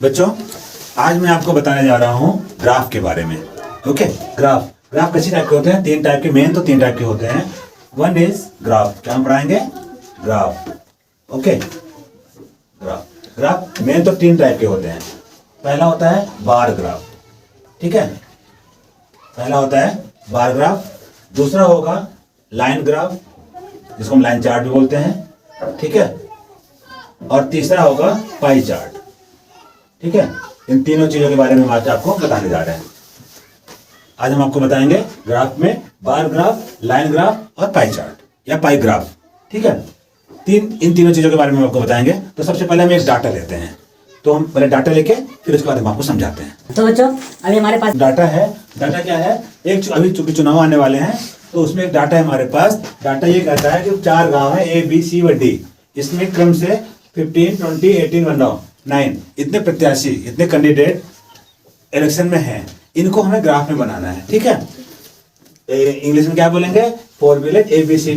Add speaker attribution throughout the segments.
Speaker 1: बच्चों, आज मैं आपको बताने जा रहा हूँ ग्राफ के बारे में। ओके, ग्राफ ग्राफ किसी टाइप के होते हैं? तीन टाइप के, मेन तो तीन टाइप के होते हैं। वन इज ग्राफ, क्या हम पढ़ाएंगे? ग्राफ। ओके, ग्राफ मेन तो तीन टाइप के होते हैं। पहला होता है बार ग्राफ, ठीक है, पहला होता है बार ग्राफ। दूसरा होगा लाइन ग्राफ, जिसको हम लाइन चार्ट भी बोलते हैं, ठीक है। और तीसरा होगा पाई चार्ट, ठीक है। इन तीनों चीजों के बारे में आज आपको बताने जा रहे हैं। आज हम आपको बताएंगे ग्राफ में बार ग्राफ, लाइन ग्राफ और पाई चार्ट या पाई ग्राफ, ठीक है। इन तीनों चीजों के बारे में आपको बताएंगे। तो सबसे पहले हम एक डाटा लेते हैं, तो हम पहले डाटा लेके फिर उसके बाद हम आपको समझाते हैं।
Speaker 2: तो बच्चों, अभी हमारे पास
Speaker 1: डाटा है। डाटा क्या है? एक अभी चूंकि चुनाव आने वाले हैं तो उसमें एक डाटा है हमारे पास। डाटा ये कहता है कि 4 गांव है A B C व D, इसमें क्रम से 15, 20, 18 व 9 इतने प्रत्याशी, इतने कैंडिडेट इलेक्शन में हैं। इनको हमें ग्राफ में बनाना है, ठीक है। इंग्लिश में क्या बोलेंगे? 4 village A B C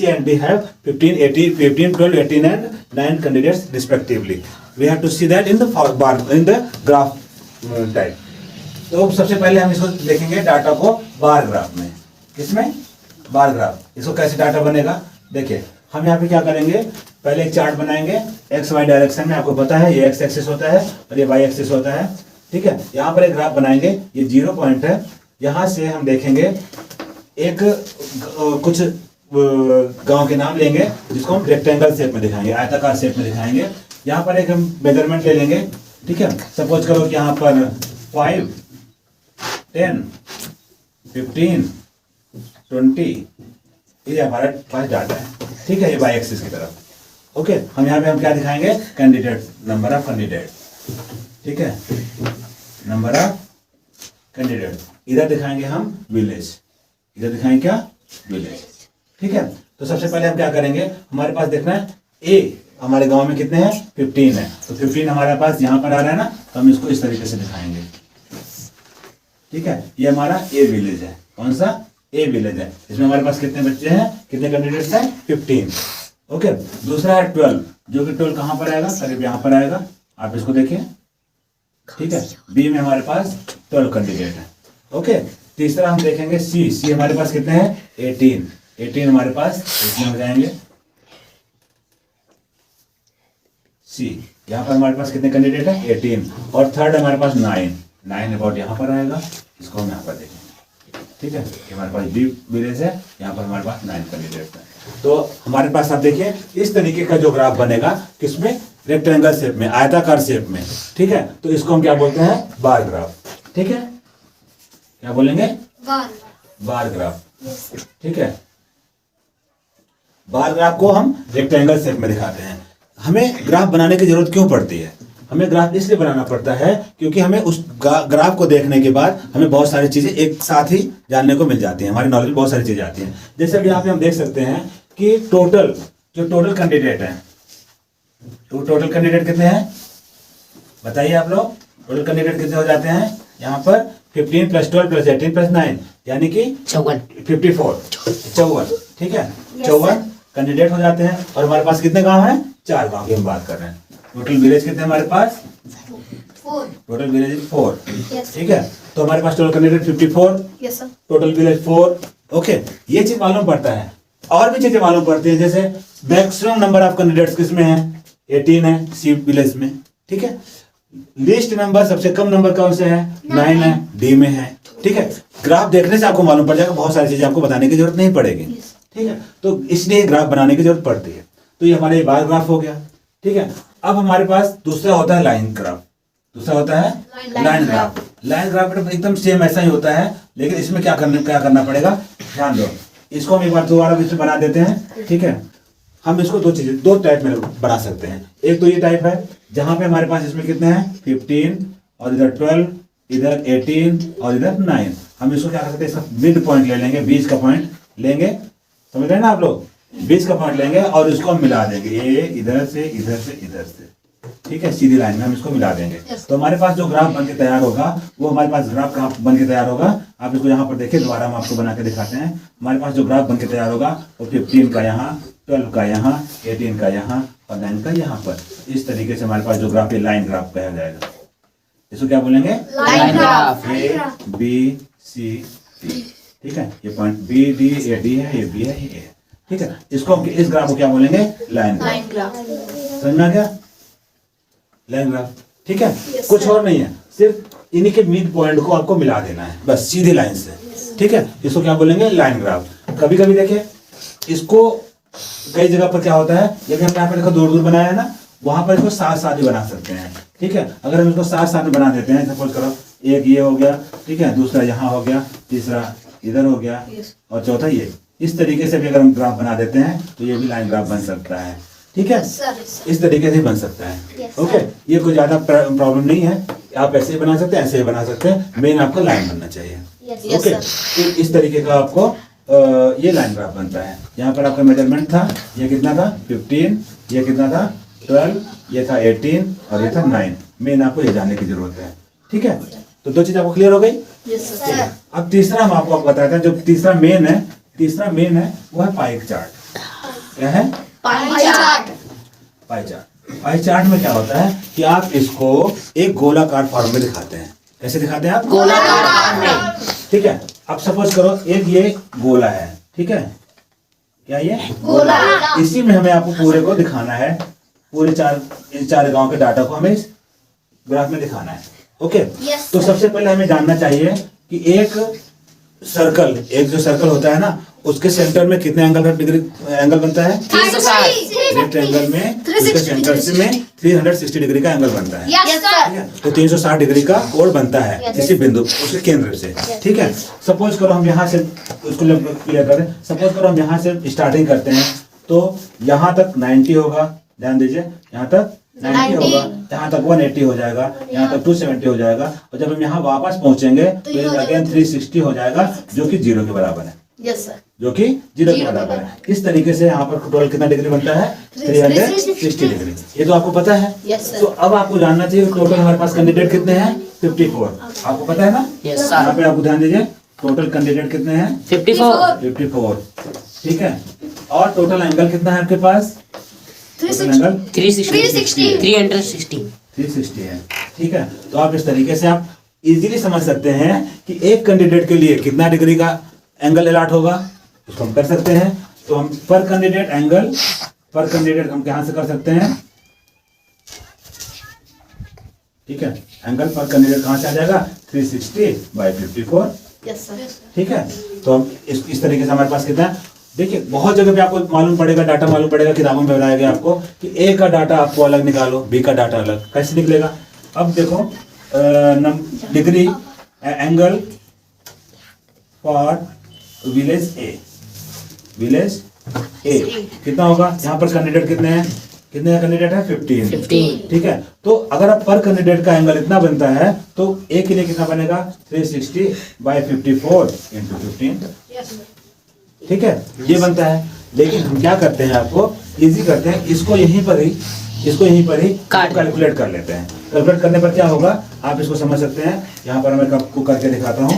Speaker 1: and D have 15, 12, 18 and 9 candidates respectively. We have to see that in the graph type. तो सबसे पहले हम इसको देखेंगे डाटा को बार ग्राफ में। किसमें? Bar graph. इसको कैसे डाटा बनेगा? देखिए, हम यहाँ पे क्या करेंगे, पहले एक चार्ट बनाएंगे एक्स वाई डायरेक्शन में। आपको पता है ये एक्स एक्सिस होता है और ये वाई एक्सिस होता है, ठीक है। यहाँ पर एक ग्राफ बनाएंगे, ये 0 पॉइंट है। यहाँ से हम देखेंगे एक कुछ गांव के नाम लेंगे जिसको हम रेक्टेंगल शेप में दिखाएंगे, आयताकार शेप में दिखाएंगे। यहाँ पर एक हम मेजरमेंट ले लेंगे, ठीक है। सपोज करो कि यहाँ पर 5, 10, 15, 20 ये हमारा पास डाटा है, ठीक है। ये वाई एक्सिस की तरफ। ओके, हम यहाँ पे हम क्या दिखाएंगे? कैंडिडेट, नंबर ऑफ कैंडिडेट, ठीक है, नंबर ऑफ कैंडिडेट। इधर दिखाएंगे हम विलेज, इधर दिखाएंगे क्या? विलेज, ठीक है। तो सबसे पहले हम क्या करेंगे, हमारे पास देखना है ए हमारे गांव में कितने हैं? 15 है। तो 15 हमारे पास यहाँ पर आ रहा है ना, तो हम इसको इस तरीके से दिखाएंगे, ठीक है। ये हमारा ए विलेज है। कौन सा? ए विलेज है। इसमें हमारे पास कितने बच्चे हैं, कितने कैंडिडेट्स हैं? 15। ओके, दूसरा है 12, जो कि 12 कहाँ पर आएगा? करीब यहाँ पर आएगा, आप इसको देखिए, ठीक है। बी में हमारे पास 12 कैंडिडेट है। ओके, तीसरा हम देखेंगे सी। सी हमारे पास कितने हैं? 18 हमारे पास इसमें हो जाएंगे। सी यहाँ पर हमारे पास कितने कैंडिडेट है? 18। और थर्ड हमारे पास 9 अबाउट यहाँ पर आएगा, इसको हम यहाँ पर देखेंगे, ठीक है। हमारे पास डी विलेज है, यहाँ पर हमारे पास 9 कैंडिडेट है। तो हमारे पास आप देखिए इस तरीके का जो ग्राफ बनेगा, किसमें? रेक्टेंगल शेप में, आयताकार शेप में, ठीक है। तो इसको हम क्या बोलते हैं? बार ग्राफ, ठीक है। क्या बोलेंगे? बार ग्राफ, ठीक है। बार ग्राफ को हम रेक्टेंगल शेप में दिखाते हैं। हमें ग्राफ बनाने की जरूरत क्यों पड़ती है? हमें ग्राफ इसलिए बनाना पड़ता है क्योंकि हमें उस ग्राफ को देखने के बाद हमें बहुत सारी चीजें एक साथ ही जानने को मिल जाती हैं, हमारी नॉलेज बहुत सारी चीजें आती हैं। जैसे अभी यहाँ पे हम देख सकते हैं कि टोटल कैंडिडेट है, तो टोटल कैंडिडेट कितने हैं बताइए आप लोग? टोटल कैंडिडेट कितने हो जाते हैं? यहाँ पर 15 + 12 + 18 + 9 यानी कि 54, ठीक है। 54 कैंडिडेट हो जाते हैं। और हमारे पास कितने गांव हैं? 4 गांव की हम बात कर रहे हैं। टोटल विलेज कितने हमारे पास?
Speaker 3: 4।
Speaker 1: Total village 4,
Speaker 3: Yes.
Speaker 1: ठीक है। तो हमारे पास total candidate 54,
Speaker 3: Yes, sir.
Speaker 1: Total village 4। Okay, ये चीज मालूम पड़ता है। और भी चीजें मालूम पड़ती है, जैसे मैक्सिमम नंबर ऑफ कैंडिडेट्स किसमें है? 18 है सी विलेज में, ठीक है। लिस्ट नंबर, सबसे कम नंबर कौन से है? 9 है, डी में है, ठीक है। ग्राफ देखने से आपको मालूम पड़ जाएगा, बहुत सारी चीजें आपको बताने की जरूरत नहीं पड़ेगी, ठीक है। तो इसलिए ग्राफ बनाने की जरूरत पड़ती है। तो ये हमारे बार ग्राफ हो गया, ठीक है। अब हमारे पास दूसरा होता है लाइन ग्राफ। दूसरा होता है लाइन ग्राफ। लाइन ग्राफ एकदम सेम ऐसा ही होता है, लेकिन इसमें क्या करना पड़ेगा? ध्यान दो, इसको हम एक बार दोबारा इसमें बना देते हैं, ठीक है। हम इसको दो टाइप में बना सकते हैं। एक तो ये टाइप है जहां पे हमारे पास इसमें कितने हैं? 15 और इधर 12, इधर 18 और इधर 9। हम इसको क्या कर सकते हैं? इसका मिड पॉइंट ले लेंगे, बीच का पॉइंट लेंगे, समझ रहे हैं ना आप लोग? बीच का पॉइंट लेंगे और इसको हम मिला देंगे, ये इधर से इधर से इधर से, ठीक है, सीधी लाइन में हम इसको मिला देंगे। तो हमारे पास जो ग्राफ बन के तैयार होगा वो हमारे पास ग्राफ बन के तैयार होगा आप इसको यहाँ पर देखिए, दोबारा हम आपको बना के दिखाते हैं। हमारे पास जो ग्राफ बन के तैयार होगा वो 15 का यहाँ, 12 का यहाँ, 18 का यहाँ और 9 का यहाँ पर। इस तरीके से हमारे पास जो ग्राफ है लाइन ग्राफ कहा जाएगा। इसको क्या बोलेंगे?
Speaker 2: Line graph.
Speaker 1: A B C D, ठीक है। ये point B D A D है, ये B है, ये A है, ठीक है। इसको इस ग्राफ को क्या बोलेंगे? Line graph. समझ में आ गया? लाइन ग्राफ, ठीक है। कुछ और नहीं है, सिर्फ इन्हीं के मिड पॉइंट को आपको मिला देना है, बस सीधी लाइन से, ठीक है। इसको क्या बोलेंगे? Line graph. कभी कभी देखिए इसको कई जगह पर क्या होता है, जब हमने यहाँ पर देखो दूर दूर बनाया है ना, वहां पर इसको साथ साथ भी बना सकते हैं, ठीक है। अगर हम इसको साथ साथ में बना देते हैं, सपोज करो एक ये हो गया, ठीक है, दूसरा यहाँ हो गया, तीसरा इधर हो गया और चौथा ये, इस तरीके से भी अगर हम ग्राफ बना देते हैं तो ये भी लाइन ग्राफ बन सकता है, ठीक है। इस तरीके से बन सकता है, ओके। ये कोई ज्यादा प्रॉब्लम नहीं है, आप ऐसे ही बना सकते हैं, ऐसे ही बना सकते हैं, मेन आपको लाइन बनना चाहिए, ओके। इस तरीके का आपको ये लाइन ग्राफ बनता है। यहाँ पर आपका मेजरमेंट था, ये कितना था? 15, ये कितना था? 12, ये था 18 और ये था 9। मेन आपको ये जानने की जरूरत है, ठीक है। तो दो चीज आपको क्लियर हो गई। अब तीसरा हम आपको बताते हैं, जो तीसरा मेन है वो है पाई चार्ट। क्या है? Pie chart. पाई चार्ट में क्या होता है कि आप इसको एक गोलाकार फॉर्म में दिखाते हैं। कैसे दिखाते हैं आप? गोलाकार फॉर्म में, ठीक है। अब सपोज करो एक ये गोला है, ठीक है। क्या ये गोला? इसी में हमें आपको पूरे को दिखाना है, पूरे चार गांव के डाटा को हमें इस ग्राफ में दिखाना है, ओके। तो सबसे पहले हमें जानना चाहिए कि एक जो सर्कल होता है ना, उसके सेंटर में कितने एंगल का एंगल बनता है? 360। रेक्टेंगल में उसके सेंटर से में 360 डिग्री का एंगल बनता है, ठीक है। तो 360 डिग्री का कोण बनता है किसी बिंदु, उसके केंद्र से, ठीक है। सपोज करो हम यहाँ से उसको क्लियर करें, सपोज करो हम यहाँ से स्टार्टिंग करते हैं, तो यहाँ तक 90 होगा, ध्यान दीजिए, यहाँ तक 90 होगा, यहाँ तक 180 हो जाएगा, यहाँ तक 270 हो जाएगा, और जब हम यहाँ वापस पहुंचेंगे तो ये अगेन 360 हो जाएगा, जो कि 0 के बराबर है। यस सर, जो कि 0 के बराबर है। इस तरीके से यहाँ पर टोटल कितना डिग्री बनता है? 360 डिग्री। ये तो आपको पता है। तो अब आपको जानना चाहिए टोटल हमारे पास कैंडिडेट कितने हैं? 54। आपको पता है ना? यहाँ पे आपको ध्यान दीजिए, टोटल कैंडिडेट कितने हैं? 54, ठीक है। और टोटल एंगल कितना है आपके पास? 360 है, ठीक है। तो आप इस तरीके से आप इजीली समझ सकते हैं कि एक कैंडिडेट के लिए कितना डिग्री का एंगल अलॉट होगा, उसको हम कर सकते हैं। तो हम पर कैंडिडेट हम कहां से कर सकते हैं? ठीक है, एंगल पर कैंडिडेट कहां से आ जाएगा? 360/54, ठीक है। तो हम इस तरीके से हमारे पास कितना है, देखिए बहुत जगह पे आपको मालूम पड़ेगा, डाटा मालूम पड़ेगा, किताबों में बताया गया आपको कि ए का डाटा आपको अलग निकालो, बी का डाटा अलग। कैसे निकलेगा? अब देखो डिग्री एंगल फॉर विलेज ए कितना होगा? यहाँ पर कैंडिडेट कितने कैंडिडेट है? 15, ठीक है। तो अगर आप पर कैंडिडेट का एंगल इतना बनता है तो ए के लिए कितना बनेगा? 360/54 × 15, ठीक है, ये बनता है। लेकिन हम क्या करते हैं, आपको इजी करते हैं, इसको यहीं पर ही कैलकुलेट कर लेते हैं। कैलकुलेट करने पर क्या होगा आप इसको समझ सकते हैं। यहाँ पर मैं आपको करके दिखाता हूँ।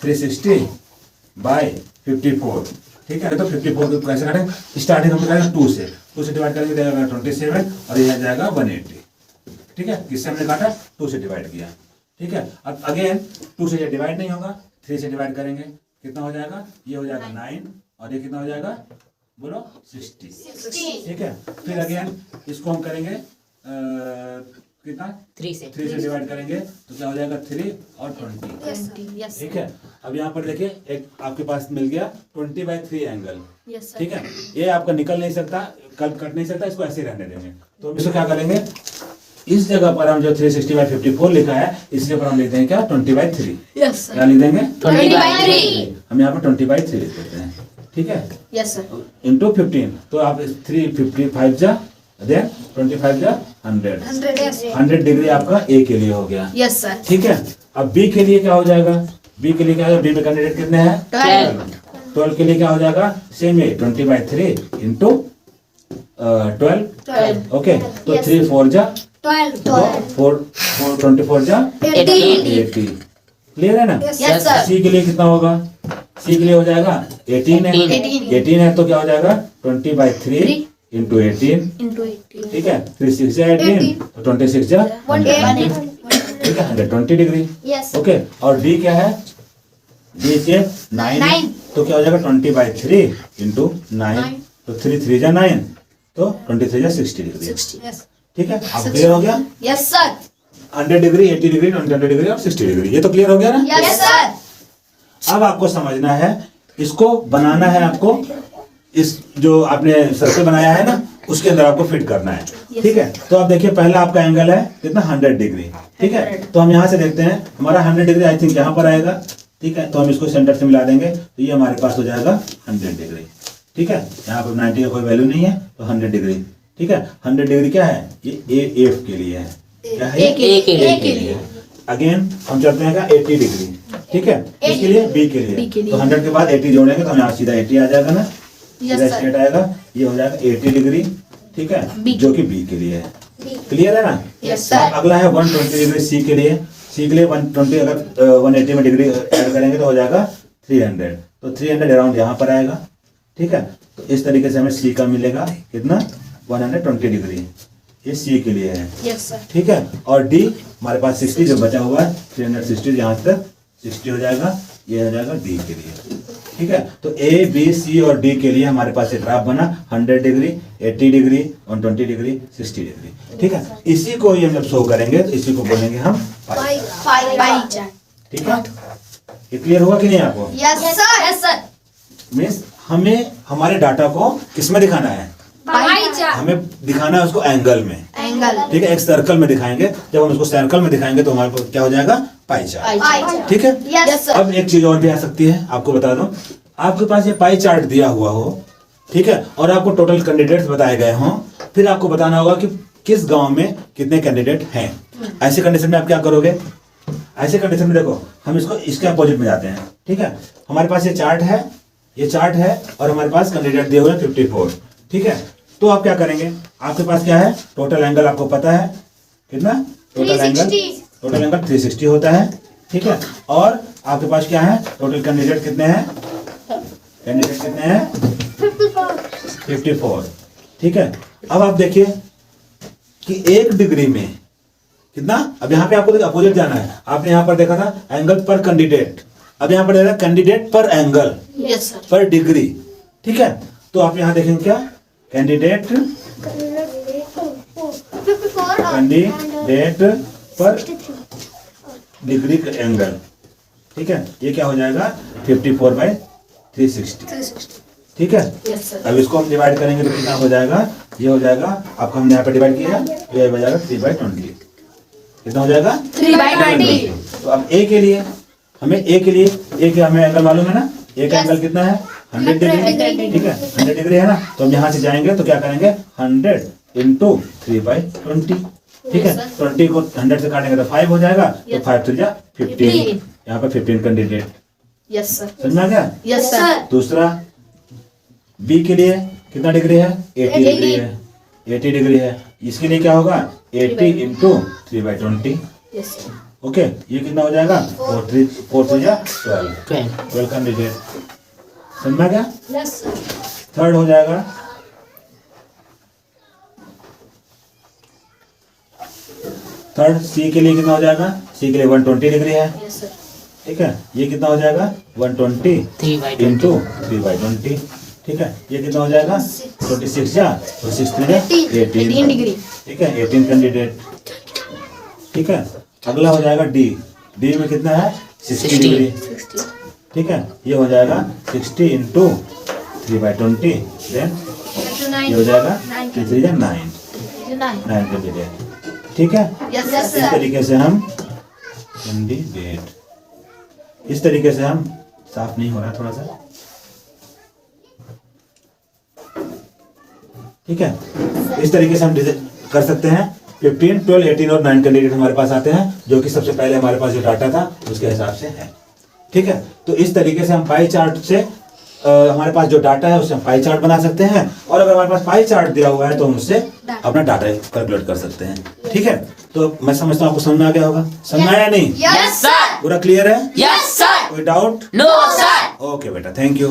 Speaker 1: 360/54, ठीक है। तो 54 को कैसे काटें? स्टार्टिंग हम करेंगे 2 से डिवाइड करेंगे, देगा 27 और ये जाएगा 180, ठीक है। किससे हमने काटा? 2 से डिवाइड किया, ठीक है। अब अगेन 2 से ये डिवाइड नहीं होगा, 3 से डिवाइड करेंगे, कितना हो जाएगा? ये हो जाएगा 9 और ये कितना हो जाएगा? बोलो 60, ठीक है। फिर अगेन इसको हम करेंगे कितना? 3 से डिवाइड करेंगे तो क्या हो जाएगा? 3 और 20, ठीक है। अब यहाँ पर देखिए एक आपके पास मिल गया 20/3 एंगल, ठीक है। ये आपका निकल नहीं सकता, कट नहीं सकता, इसको ऐसे रहने देंगे। तो इसको क्या करेंगे, इस जगह पर हम जो 360/54 लिखा है, इस जगह पर हम लिख देंगे क्या? 20/3। क्या लिख देंगे? 20/3। हम यहाँ पर 20/3 लिख देते हैं, ठीक है। Yes sir. इंटू 15, तो आप 355 जा देन 25 जा 100 डिग्री आपका ए के लिए हो गया। यस सर, ठीक है। अब बी के लिए क्या हो जाएगा? बी के लिए क्या होगा? बी में कैंडिडेट कितने हैं? 12 के लिए क्या हो जाएगा? सेम है 20/3 इंटू 12, ओके। तो 3 4 जा 12, 4 24 जा 80, क्लियर है ना?
Speaker 2: Yes, sir.
Speaker 1: सी के लिए कितना होगा? सी के लिए हो जाएगा 18 है। 18 है तो क्या हो जाएगा 20/3 इंटू 18,
Speaker 2: into 18.
Speaker 1: ठीक है। 3 6 जा 18 तो 26 जा 120, ठीक है, 120 डिग्री।
Speaker 2: Yes.
Speaker 1: ओके, और डी क्या है? डी के 9 है, तो क्या हो जाएगा 20/3 इंटू 9, तो 3 3 जा 9, तो 23 जा 60 डिग्री।
Speaker 2: 60. Yes.
Speaker 1: ठीक है, अब क्लियर हो गया?
Speaker 2: Yes, sir.
Speaker 1: 100 degree, 80 degree, 120 degree और 60 डिग्री, ये तो क्लियर हो गया ना?
Speaker 2: Yes, sir.
Speaker 1: अब आपको समझना है, इसको बनाना है आपको, इस जो आपने सर्कल बनाया है ना उसके अंदर आपको फिट करना है, ठीक है। तो आप देखिए पहला आपका एंगल है कितना 100 डिग्री, ठीक है। तो हम यहाँ से देखते हैं हमारा 100 डिग्री आई थिंक यहाँ पर आएगा, ठीक है। तो हम इसको सेंटर से मिला देंगे तो ये हमारे पास हो जाएगा 100 डिग्री, ठीक है। यहाँ पर 90 का कोई वैल्यू नहीं है तो 100 डिग्री, ठीक है। 100 डिग्री क्या है? ये एफ के लिए है, क्या है?
Speaker 2: A के लिए.
Speaker 1: अगेन हम चलते हैं क्या 80 डिग्री, ठीक है। इसके लिए बी के लिए, तो 100 के बाद 80 जोड़ेंगे तो यहाँ सीधा 80 आ जाएगा ना, सीधा स्ट्रेट आएगा, ये हो जाएगा 80 डिग्री, ठीक है, जो कि बी के लिए है। क्लियर है ना?
Speaker 2: Yes, sir.
Speaker 1: अगला है 120 डिग्री सी के लिए। सी के लिए 120 अगर 180 में डिग्री ऐड करेंगे तो हो जाएगा 300, तो 300 अराउंड यहाँ पर आएगा, ठीक है। तो इस तरीके से हमें सी का मिलेगा कितना 120 डिग्री, ये सी के लिए है,
Speaker 2: Yes, sir.
Speaker 1: ठीक है। और डी हमारे पास 60 जो बचा हुआ है 360 यहाँ तक 60 हो जाएगा, ये हो जाएगा डी के लिए, ठीक है। तो ए बी सी और डी के लिए हमारे पास एक ग्राफ बना 100 डिग्री, 80 डिग्री, 120 डिग्री, 60 डिग्री, ठीक है। इसी को ही हम जब शो करेंगे तो इसी को बोलेंगे हम पाई,
Speaker 2: Pie chart.
Speaker 1: ठीक है। ये क्लियर हुआ कि नहीं आपको?
Speaker 2: Yes, sir. Yes, sir.
Speaker 1: Means हमें हमारे डाटा को किस में दिखाना है?
Speaker 2: Pie chart.
Speaker 1: हमें दिखाना है उसको एंगल में,
Speaker 2: Angle.
Speaker 1: ठीक है। एक सर्कल में दिखाएंगे, जब हम उसको सर्कल में दिखाएंगे तो हमारे पास क्या हो जाएगा पाई चार्ट,
Speaker 2: Pie chart.
Speaker 1: ठीक है।
Speaker 2: Yes, sir.
Speaker 1: अब एक चीज और भी आ सकती है, आपको बता दूं, आपके पास ये पाई चार्ट दिया हुआ हो, ठीक है, और आपको टोटल कैंडिडेट्स बताए गए हों, फिर आपको बताना होगा कि किस गांव में कितने कैंडिडेट हैं। ऐसे कंडीशन में आप क्या करोगे? ऐसे कंडीशन में देखो हम इसको इसके अपोजिट में जाते हैं, ठीक है। हमारे पास ये चार्ट है, ये चार्ट है और हमारे पास कैंडिडेट दिए हुए हैं 54, ठीक है। तो आप क्या करेंगे? आपके पास क्या है? टोटल एंगल आपको पता है कितना? टोटल एंगल 360 होता है, ठीक है। और आपके पास क्या है? टोटल कैंडिडेट कितने हैं? कैंडिडेट कितने हैं? 54, ठीक है। अब आप देखिए कि 1 डिग्री में कितना, अब यहाँ पे आपको अपोजिट जाना है। आपने यहाँ पर देखा था एंगल पर कैंडिडेट, अब यहाँ पर देखा कैंडिडेट पर एंगल
Speaker 2: Yes, sir.
Speaker 1: पर डिग्री, ठीक है। तो आप यहाँ देखेंगे क्या? कैंडिडेट पर डिग्री का एंगल, ठीक है। ये क्या हो जाएगा 54/360, ठीक है।
Speaker 2: Yes, sir.
Speaker 1: अब इसको हम डिवाइड करेंगे तो कितना हो जाएगा? ये हो जाएगा, आपको हमने यहाँ पे डिवाइड किया, ये हो जाएगा 3/20, कितना हो जाएगा?
Speaker 2: 3/20.
Speaker 1: तो अब ए के लिए हमें हमें एंगल मालूम है ना, एक एंगल कितना है 100 डिग्री, ठीक है। 100 डिग्री है ना, तो हम यहाँ से जाएंगे तो क्या करेंगे 100 इंटू 3/20, ठीक है। 20 को 100 से काटेंगे तो 5 हो जाएगा, तो 5 3 जा 15, यहाँ पर 15 कैंडिडेट,
Speaker 2: Yes, sir.
Speaker 1: समझ में आ गया?
Speaker 2: Yes, sir.
Speaker 1: दूसरा बी के लिए कितना डिग्री है? 80 डिग्री है, 80 डिग्री है। इसके लिए क्या होगा 80 इंटू 3/20,
Speaker 2: Yes, sir.
Speaker 1: ओके। ये कितना हो जाएगा 4 3 जा 12 कैंडिडेट, समझ में आ गया?
Speaker 2: Yes, sir.
Speaker 1: थर्ड हो जाएगा थर्ड सी के लिए कितना हो जाएगा? सी के लिए 120 डिग्री है,
Speaker 2: Yes, sir.
Speaker 1: ठीक है। ये कितना हो जाएगा 120 इंटू 3/20, ठीक है। ये कितना हो जाएगा 26 जा, तो 6 3 जा 18
Speaker 2: डिग्री.
Speaker 1: ठीक है, 18 कैंडिडेट, ठीक है। अगला हो जाएगा डी, डी में कितना है 60 डिग्री,
Speaker 2: 60.
Speaker 1: ठीक है। ये हो जाएगा 60 इंटू 3/20, देन ये हो जाएगा 3 जा 9 कैंडिडेट, ठीक है।
Speaker 2: Yes, yes,
Speaker 1: इस
Speaker 2: sir.
Speaker 1: तरीके से हम कैंडिडेट, इस तरीके से हम, साफ नहीं हो रहा थोड़ा सा, ठीक है। इस तरीके से हम कर सकते हैं 15 12 18 और 9 कैंडिडेट हमारे पास आते हैं, जो कि सबसे पहले हमारे पास जो डाटा था उसके हिसाब से है, ठीक है। तो इस तरीके से हम पाई चार्ट से हमारे पास जो डाटा है उससे हम पाई चार्ट बना सकते हैं, और अगर हमारे पास पाई चार्ट दिया हुआ है तो हम उससे अपना डाटा कैलकुलेट कर सकते हैं, ठीक है। तो मैं समझता हूँ आपको समझ में आ गया होगा, समझ में आया नहीं?
Speaker 2: Yes, sir.
Speaker 1: पूरा क्लियर है?
Speaker 3: Yes sir.
Speaker 1: कोई डाउट?
Speaker 3: No sir.
Speaker 1: ओके बेटा, थैंक यू।